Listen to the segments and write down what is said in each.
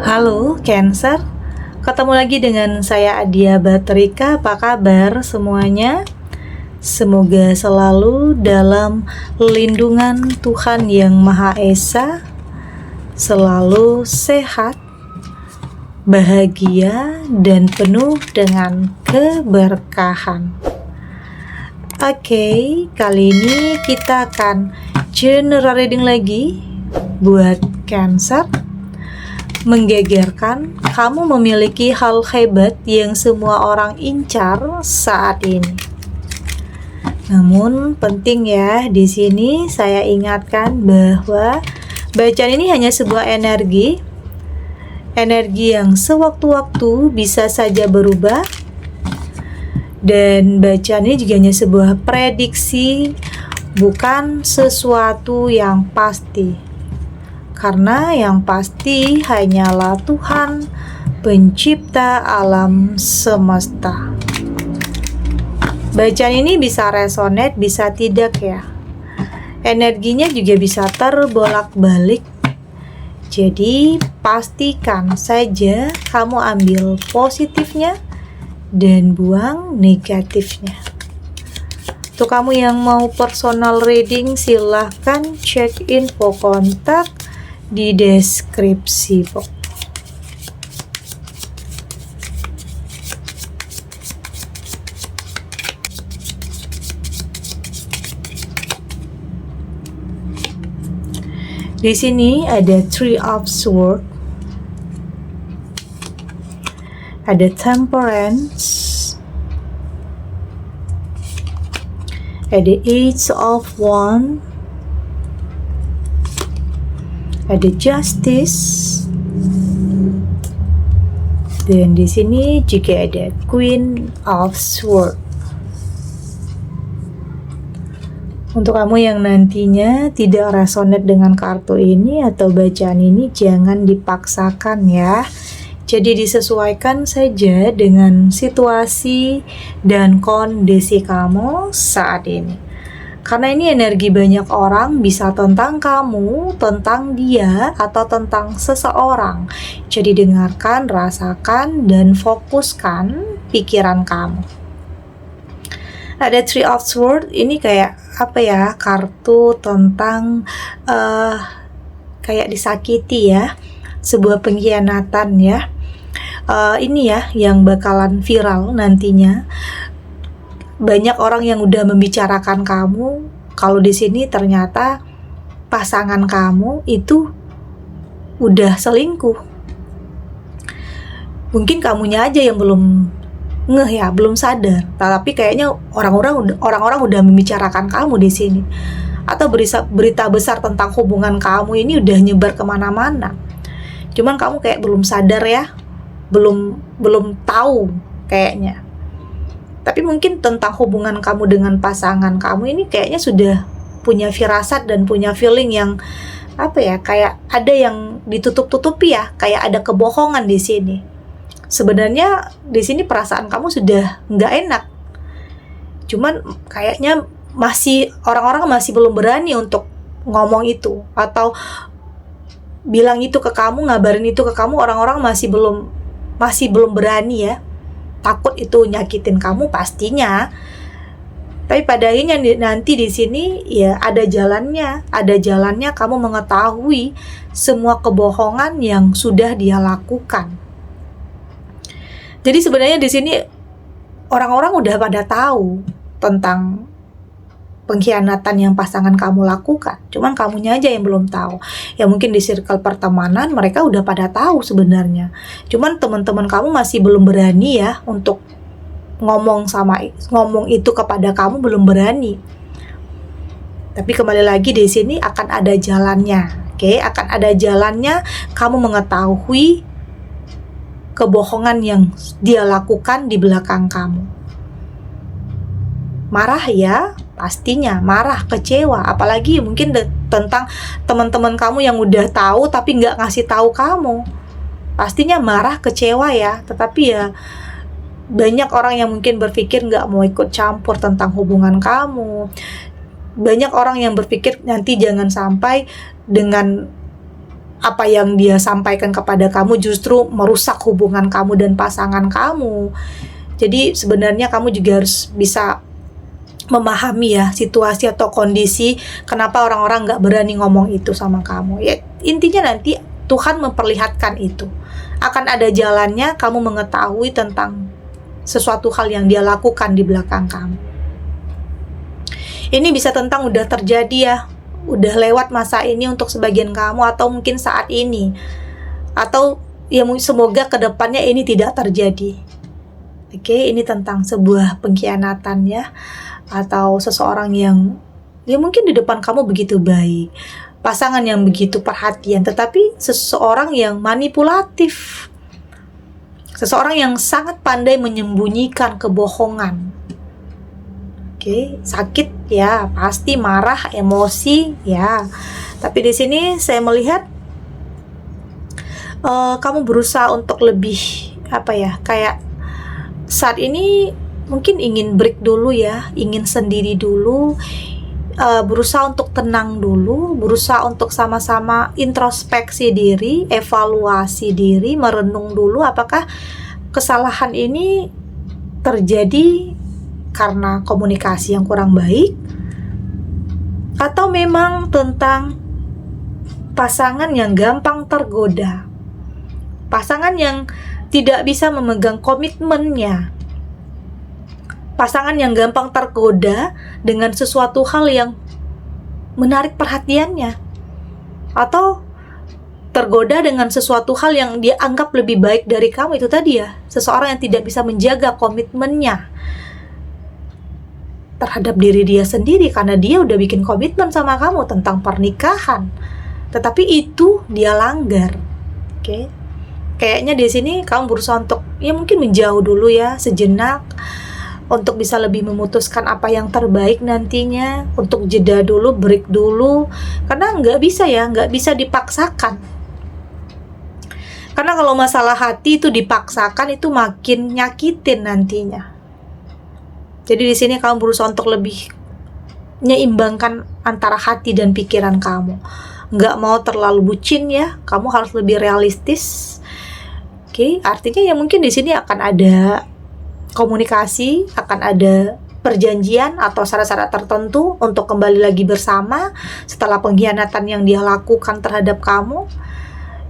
Halo Cancer, ketemu lagi dengan saya Adia Batrika. Apa kabar semuanya? Semoga selalu dalam lindungan Tuhan Yang Maha Esa, selalu sehat, bahagia, dan penuh dengan keberkahan. Oke, kali ini kita akan general reading lagi buat Cancer. Menggegerkan, kamu memiliki hal hebat yang semua orang incar saat ini. Namun penting ya, di sini saya ingatkan bahwa bacaan ini hanya sebuah energi yang sewaktu-waktu bisa saja berubah, dan bacaan ini juga hanya sebuah prediksi, bukan sesuatu yang pasti. Karena yang pasti hanyalah Tuhan, pencipta alam semesta. Bacaan ini bisa resonate, bisa tidak ya. Energinya juga bisa terbolak-balik. Jadi pastikan saja kamu ambil positifnya dan buang negatifnya. Untuk kamu yang mau personal reading, silahkan cek info kontak di deskripsi box. Di sini ada Three of Swords, ada Temperance, ada Eight of Wands, ada Justice, dan di sini juga ada Queen of Swords. Untuk kamu yang nantinya tidak resonate dengan kartu ini atau bacaan ini, jangan dipaksakan ya. Jadi disesuaikan saja dengan situasi dan kondisi kamu saat ini. Karena ini energi banyak orang, bisa tentang kamu, tentang dia, atau tentang seseorang. Jadi dengarkan, rasakan, dan fokuskan pikiran kamu. Ada Three of Swords, ini kayak apa ya, kartu tentang kayak disakiti ya, sebuah pengkhianatan ya. Ini ya yang bakalan viral nantinya. Banyak orang yang udah membicarakan kamu kalau di sini ternyata pasangan kamu itu udah selingkuh. Mungkin kamunya aja yang belum ngeh ya, belum sadar. Tapi kayaknya orang-orang udah membicarakan kamu di sini. Atau berita besar tentang hubungan kamu ini udah nyebar kemana-mana. Cuman kamu kayak belum sadar ya, belum tahu kayaknya. Tapi mungkin tentang hubungan kamu dengan pasangan kamu ini kayaknya sudah punya firasat dan punya feeling yang apa ya, kayak ada yang ditutup-tutupi ya, kayak ada kebohongan di sini. Sebenarnya di sini perasaan kamu sudah nggak enak. Cuman kayaknya orang-orang masih belum berani untuk ngomong itu atau bilang itu ke kamu, ngabarin itu ke kamu. Orang-orang masih belum berani ya. Takut itu nyakitin kamu pastinya. Tapi pada akhirnya nanti di sini ya ada jalannya kamu mengetahui semua kebohongan yang sudah dia lakukan. Jadi sebenarnya di sini orang-orang udah pada tahu tentang pengkhianatan yang pasangan kamu lakukan. Cuman kamunya aja yang belum tahu. Ya mungkin di circle pertemanan mereka udah pada tahu sebenarnya. Cuman teman-teman kamu masih belum berani ya untuk ngomong itu kepada kamu, belum berani. Tapi kembali lagi di sini akan ada jalannya. Oke, akan ada jalannya kamu mengetahui kebohongan yang dia lakukan di belakang kamu. Marah ya, pastinya marah, kecewa, apalagi mungkin tentang teman-teman kamu yang udah tahu tapi nggak ngasih tahu kamu. Pastinya marah, kecewa ya. Tetapi ya banyak orang yang mungkin berpikir nggak mau ikut campur tentang hubungan kamu. Banyak orang yang berpikir nanti jangan sampai dengan apa yang dia sampaikan kepada kamu justru merusak hubungan kamu dan pasangan kamu. Jadi sebenarnya kamu juga harus bisa memahami ya situasi atau kondisi kenapa orang-orang nggak berani ngomong itu sama kamu. Ya intinya nanti Tuhan memperlihatkan itu. Akan ada jalannya kamu mengetahui tentang sesuatu hal yang dia lakukan di belakang kamu. Ini bisa tentang udah terjadi ya, udah lewat masa ini untuk sebagian kamu, atau mungkin saat ini, atau ya semoga kedepannya ini tidak terjadi. Oke, ini tentang sebuah pengkhianatan ya, atau seseorang yang ya mungkin di depan kamu begitu baik, pasangan yang begitu perhatian, tetapi seseorang yang manipulatif, seseorang yang sangat pandai menyembunyikan kebohongan. Oke, sakit ya, pasti marah, emosi ya. Tapi di sini saya melihat kamu berusaha untuk lebih kayak saat ini mungkin ingin break dulu ya, ingin sendiri dulu, berusaha untuk tenang dulu, berusaha untuk sama-sama introspeksi diri, evaluasi diri, merenung dulu apakah kesalahan ini terjadi karena komunikasi yang kurang baik, atau memang tentang pasangan yang gampang tergoda, pasangan yang tidak bisa memegang komitmennya, pasangan yang gampang tergoda dengan sesuatu hal yang menarik perhatiannya, atau tergoda dengan sesuatu hal yang dia anggap lebih baik dari kamu. Itu tadi ya, seseorang yang tidak bisa menjaga komitmennya terhadap diri dia sendiri karena dia udah bikin komitmen sama kamu tentang pernikahan, tetapi itu dia langgar. Oke. Kayaknya di sini kamu berusaha untuk ya mungkin menjauh dulu ya sejenak, untuk bisa lebih memutuskan apa yang terbaik nantinya, untuk jeda dulu, break dulu, karena nggak bisa dipaksakan. Karena kalau masalah hati itu dipaksakan itu makin nyakitin nantinya. Jadi di sini kamu berusaha untuk lebih menyeimbangkan antara hati dan pikiran kamu. Nggak mau terlalu bucin ya, kamu harus lebih realistis. Oke, artinya ya mungkin di sini akan ada komunikasi, akan ada perjanjian atau syarat-syarat tertentu untuk kembali lagi bersama setelah pengkhianatan yang dia lakukan terhadap kamu.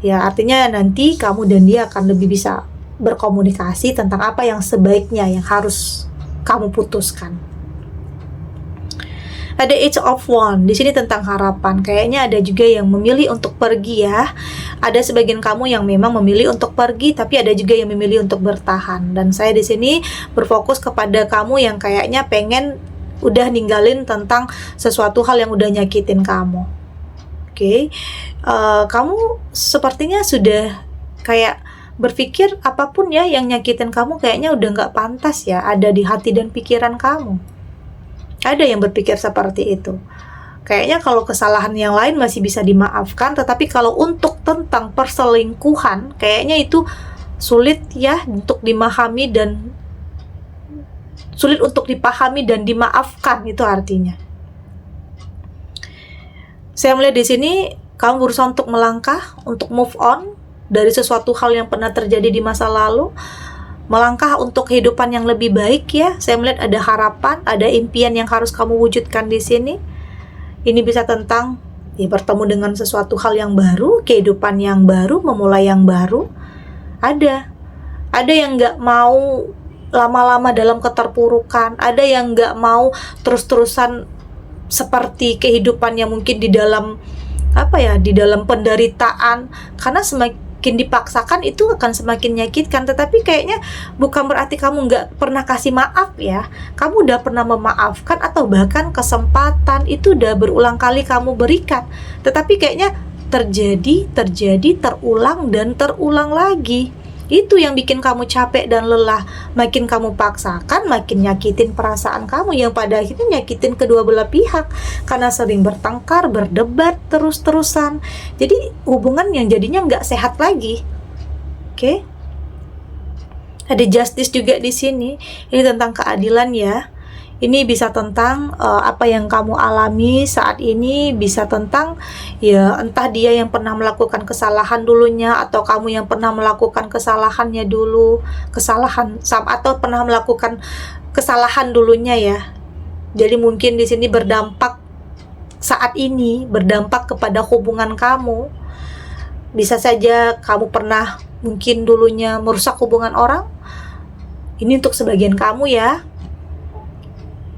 Ya artinya nanti kamu dan dia akan lebih bisa berkomunikasi tentang apa yang sebaiknya yang harus kamu putuskan. Ada Age of Wands di sini tentang harapan. Kayaknya ada juga yang memilih untuk pergi ya. Ada sebagian kamu yang memang memilih untuk pergi, tapi ada juga yang memilih untuk bertahan. Dan saya di sini berfokus kepada kamu yang kayaknya pengen udah ninggalin tentang sesuatu hal yang udah nyakitin kamu. Oke, kamu sepertinya sudah kayak berpikir apapun ya yang nyakitin kamu kayaknya udah gak pantas ya ada di hati dan pikiran kamu. Ada yang berpikir seperti itu. Kayaknya kalau kesalahan yang lain masih bisa dimaafkan, tetapi kalau untuk tentang perselingkuhan kayaknya itu sulit ya untuk dimahami dan sulit untuk dipahami dan dimaafkan, itu artinya. Saya melihat di sini kamu berusaha untuk melangkah, untuk move on dari sesuatu hal yang pernah terjadi di masa lalu, melangkah untuk kehidupan yang lebih baik ya. Saya melihat ada harapan, ada impian yang harus kamu wujudkan di sini. Ini bisa tentang ya bertemu dengan sesuatu hal yang baru, kehidupan yang baru, memulai yang baru. Ada yang nggak mau lama-lama dalam keterpurukan, ada yang nggak mau terus-terusan seperti kehidupannya mungkin di dalam di dalam penderitaan, karena semakin dipaksakan itu akan semakin menyakitkan. Tetapi kayaknya bukan berarti kamu nggak pernah kasih maaf ya. Kamu udah pernah memaafkan, atau bahkan kesempatan itu udah berulang kali kamu berikan, tetapi kayaknya terjadi, terulang dan terulang lagi. Itu yang bikin kamu capek dan lelah. Makin kamu paksakan, makin nyakitin perasaan kamu, yang pada akhirnya nyakitin kedua belah pihak karena sering bertengkar, berdebat terus-terusan. Jadi hubungan yang jadinya nggak sehat lagi. Oke? Ada justice juga di sini. Ini tentang keadilan ya. Ini bisa tentang apa yang kamu alami saat ini, bisa tentang ya entah dia yang pernah melakukan kesalahan dulunya atau kamu yang pernah melakukan kesalahannya dulu, atau pernah melakukan kesalahan dulunya ya. Jadi mungkin di sini berdampak saat ini, berdampak kepada hubungan kamu. Bisa saja kamu pernah mungkin dulunya merusak hubungan orang. Ini untuk sebagian kamu ya.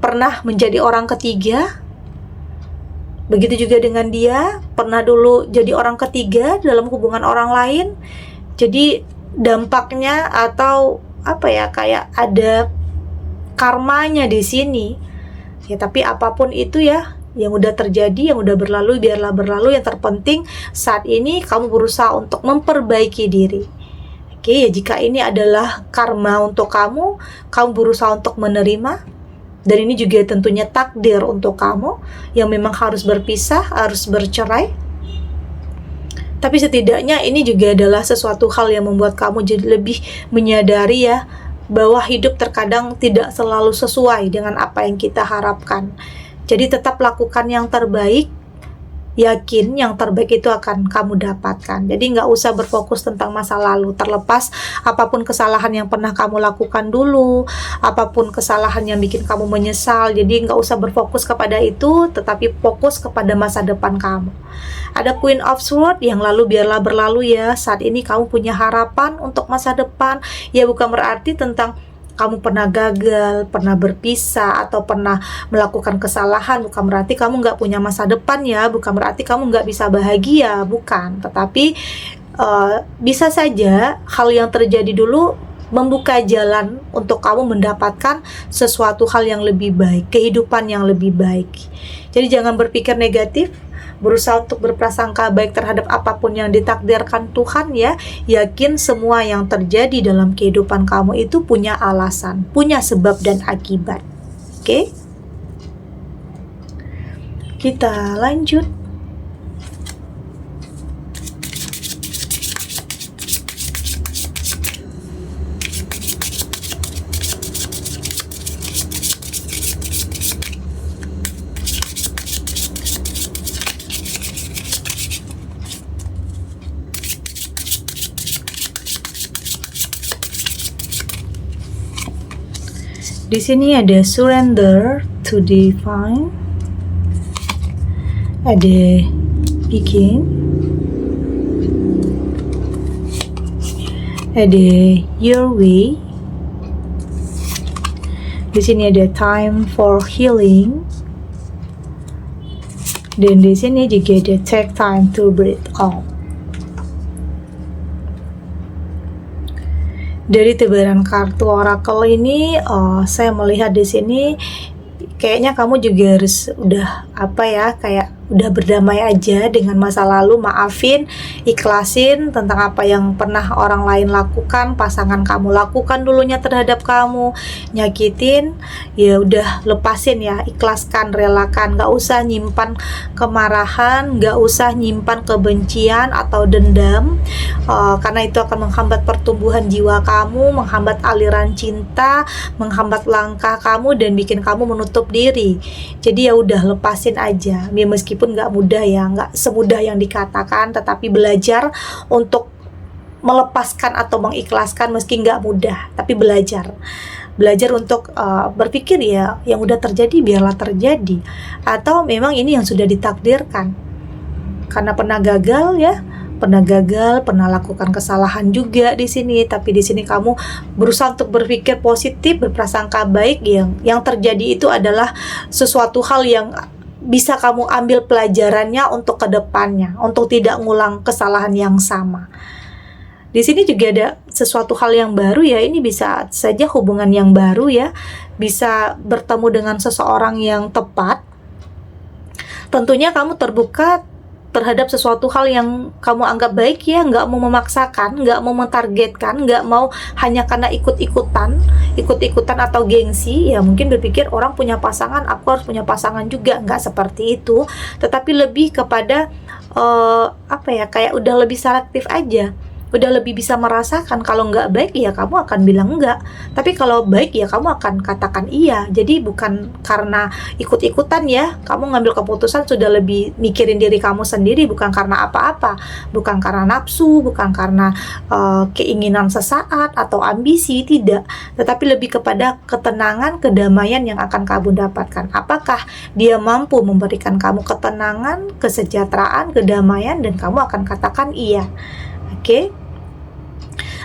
Pernah menjadi orang ketiga. Begitu juga dengan dia, pernah dulu jadi orang ketiga dalam hubungan orang lain. Jadi dampaknya atau apa ya, kayak ada karmanya di sini. Ya tapi apapun itu ya, yang udah terjadi, yang udah berlalu, biarlah berlalu. Yang terpenting saat ini kamu berusaha untuk memperbaiki diri. Oke, ya jika ini adalah karma untuk kamu berusaha untuk menerima. Dan ini juga tentunya takdir untuk kamu yang memang harus berpisah, harus bercerai. Tapi setidaknya ini juga adalah sesuatu hal yang membuat kamu jadi lebih menyadari ya, bahwa hidup terkadang tidak selalu sesuai dengan apa yang kita harapkan. Jadi tetap lakukan yang terbaik, yakin yang terbaik itu akan kamu dapatkan. Jadi nggak usah berfokus tentang masa lalu, terlepas apapun kesalahan yang pernah kamu lakukan dulu, apapun kesalahan yang bikin kamu menyesal. Jadi nggak usah berfokus kepada itu, tetapi fokus kepada masa depan kamu. Ada Queen of Swords yang lalu biarlah berlalu ya. Saat ini kamu punya harapan untuk masa depan. Ya bukan berarti tentang kamu pernah gagal, pernah berpisah, atau pernah melakukan kesalahan. Bukan berarti kamu nggak punya masa depan ya, bukan berarti kamu nggak bisa bahagia, bukan. Tetapi bisa saja hal yang terjadi dulu membuka jalan untuk kamu mendapatkan sesuatu hal yang lebih baik, kehidupan yang lebih baik. Jadi jangan berpikir negatif, berusaha untuk berprasangka baik terhadap apapun yang ditakdirkan Tuhan ya. Yakin semua yang terjadi dalam kehidupan kamu itu punya alasan, punya sebab dan akibat. Oke? Kita lanjut. Di sini ada surrender to divine, ada begin, ada your way. Di sini ada time for healing, dan di sini juga ada take time to breathe out. Dari tebaran kartu oracle ini, saya melihat di sini kayaknya kamu juga harus kayak udah berdamai aja dengan masa lalu, maafin, ikhlasin tentang apa yang pernah orang lain lakukan, pasangan kamu lakukan dulunya terhadap kamu, nyakitin, ya udah lepasin ya, ikhlaskan, relakan, gak usah nyimpan kemarahan, gak usah nyimpan kebencian atau dendam, karena itu akan menghambat pertumbuhan jiwa kamu, menghambat aliran cinta, menghambat langkah kamu, dan bikin kamu menutup diri. Jadi ya udah lepasin aja, ya meskipun nggak mudah ya, nggak semudah yang dikatakan, tetapi belajar untuk melepaskan atau mengikhlaskan meski nggak mudah, tapi belajar untuk berpikir ya yang udah terjadi biarlah terjadi, atau memang ini yang sudah ditakdirkan. Karena pernah gagal ya, pernah lakukan kesalahan juga di sini, tapi di sini kamu berusaha untuk berpikir positif, berprasangka baik. Yang terjadi itu adalah sesuatu hal yang bisa kamu ambil pelajarannya untuk kedepannya, untuk tidak ngulang kesalahan yang sama. Di sini juga ada sesuatu hal yang baru ya, ini bisa saja hubungan yang baru ya, bisa bertemu dengan seseorang yang tepat. Tentunya kamu terbuka terhadap sesuatu hal yang kamu anggap baik ya, nggak mau memaksakan, nggak mau mentargetkan, nggak mau hanya karena ikut-ikutan atau gengsi ya, mungkin berpikir orang punya pasangan, aku harus punya pasangan juga, nggak seperti itu, tetapi lebih kepada kayak udah lebih selektif aja, udah lebih bisa merasakan. Kalau nggak baik ya kamu akan bilang enggak, tapi kalau baik ya kamu akan katakan iya. Jadi bukan karena ikut-ikutan ya, kamu ngambil keputusan sudah lebih mikirin diri kamu sendiri, bukan karena apa-apa, bukan karena nafsu, bukan karena keinginan sesaat atau ambisi, tidak, tetapi lebih kepada ketenangan, kedamaian yang akan kamu dapatkan. Apakah dia mampu memberikan kamu ketenangan, kesejahteraan, kedamaian, dan kamu akan katakan iya. Oke?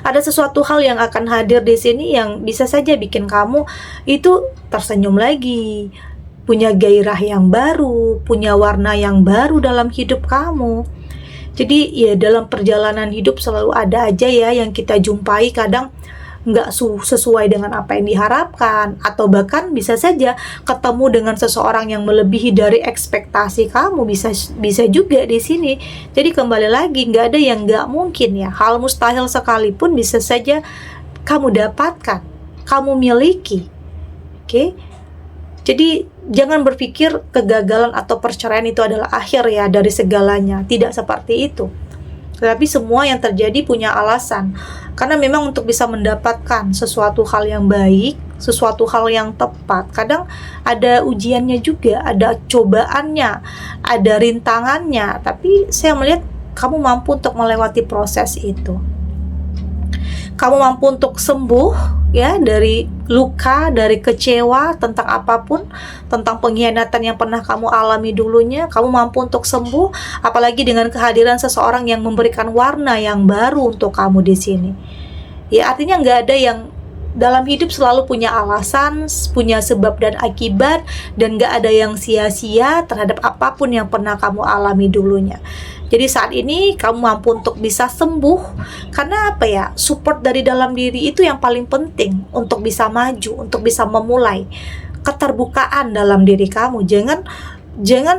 Ada sesuatu hal yang akan hadir di sini yang bisa saja bikin kamu itu tersenyum lagi, punya gairah yang baru, punya warna yang baru dalam hidup kamu. Jadi ya dalam perjalanan hidup selalu ada aja ya yang kita jumpai, kadang nggak sesuai dengan apa yang diharapkan, atau bahkan bisa saja ketemu dengan seseorang yang melebihi dari ekspektasi kamu, bisa juga di sini. Jadi kembali lagi, nggak ada yang nggak mungkin ya. Hal mustahil sekalipun bisa saja kamu dapatkan, kamu miliki. Oke? Jadi jangan berpikir kegagalan atau perceraian itu adalah akhir ya dari segalanya. Tidak seperti itu. Tetapi semua yang terjadi punya alasan. Karena memang untuk bisa mendapatkan sesuatu hal yang baik, sesuatu hal yang tepat, kadang ada ujiannya juga, ada cobaannya, ada rintangannya. Tapi saya melihat kamu mampu untuk melewati proses itu. Kamu mampu untuk sembuh ya dari luka, dari kecewa tentang apapun, tentang pengkhianatan yang pernah kamu alami dulunya. Kamu mampu untuk sembuh, apalagi dengan kehadiran seseorang yang memberikan warna yang baru untuk kamu di sini. Ya artinya nggak ada yang dalam hidup selalu punya alasan, punya sebab dan akibat, dan nggak ada yang sia-sia terhadap apapun yang pernah kamu alami dulunya. Jadi saat ini kamu mampu untuk bisa sembuh, karena apa ya, support dari dalam diri itu yang paling penting untuk bisa maju, untuk bisa memulai keterbukaan dalam diri kamu. Jangan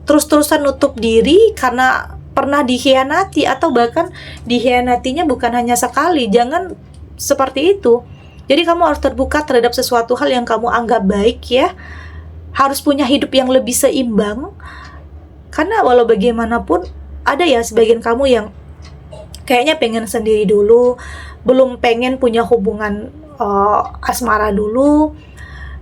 terus-terusan nutup diri karena pernah dikhianati, atau bahkan dikhianatinya bukan hanya sekali. Jangan seperti itu. Jadi kamu harus terbuka terhadap sesuatu hal yang kamu anggap baik ya. Harus punya hidup yang lebih seimbang. Karena walau bagaimanapun ada ya sebagian kamu yang kayaknya pengen sendiri dulu, belum pengen punya hubungan asmara dulu.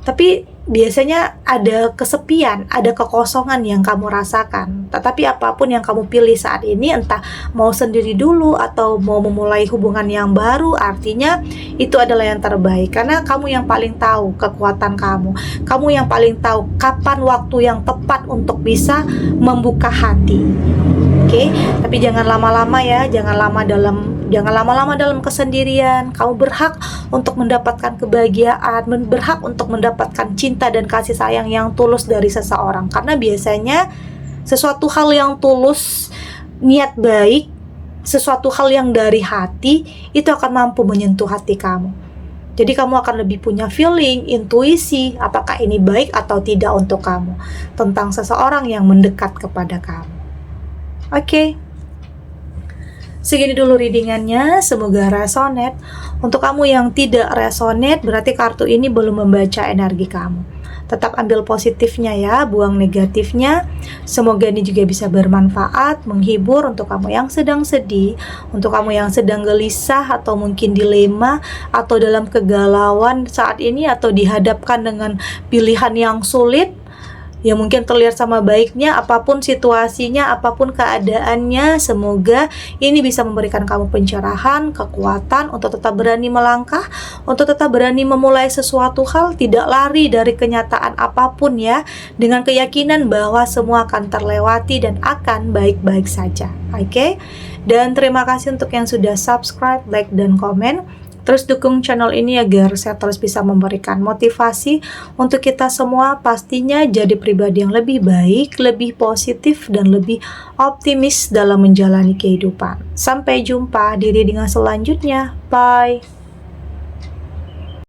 Tapi biasanya ada kesepian, ada kekosongan yang kamu rasakan. Tetapi apapun yang kamu pilih saat ini, entah mau sendiri dulu atau mau memulai hubungan yang baru, artinya itu adalah yang terbaik. Karena kamu yang paling tahu kekuatan kamu. Kamu yang paling tahu kapan waktu yang tepat untuk bisa membuka hati. Oke, tapi jangan lama-lama ya, jangan lama-lama dalam kesendirian. Kamu berhak untuk mendapatkan kebahagiaan, berhak untuk mendapatkan cinta dan kasih sayang yang tulus dari seseorang. Karena biasanya sesuatu hal yang tulus, niat baik, sesuatu hal yang dari hati, itu akan mampu menyentuh hati kamu. Jadi kamu akan lebih punya feeling, intuisi, apakah ini baik atau tidak untuk kamu, tentang seseorang yang mendekat kepada kamu. Oke. Segini dulu readingannya, semoga resonate. Untuk kamu yang tidak resonate, berarti kartu ini belum membaca energi kamu. Tetap ambil positifnya ya, buang negatifnya. Semoga ini juga bisa bermanfaat, menghibur untuk kamu yang sedang sedih, untuk kamu yang sedang gelisah atau mungkin dilema atau dalam kegalauan saat ini, atau dihadapkan dengan pilihan yang sulit. Ya mungkin terlihat sama baiknya, apapun situasinya, apapun keadaannya, semoga ini bisa memberikan kamu pencerahan, kekuatan untuk tetap berani melangkah, untuk tetap berani memulai sesuatu hal, tidak lari dari kenyataan apapun ya, dengan keyakinan bahwa semua akan terlewati dan akan baik-baik saja. Oke? Dan terima kasih untuk yang sudah subscribe, like, dan komen. Terus dukung channel ini agar saya terus bisa memberikan motivasi untuk kita semua, pastinya jadi pribadi yang lebih baik, lebih positif, dan lebih optimis dalam menjalani kehidupan. Sampai jumpa di readingan selanjutnya. Bye!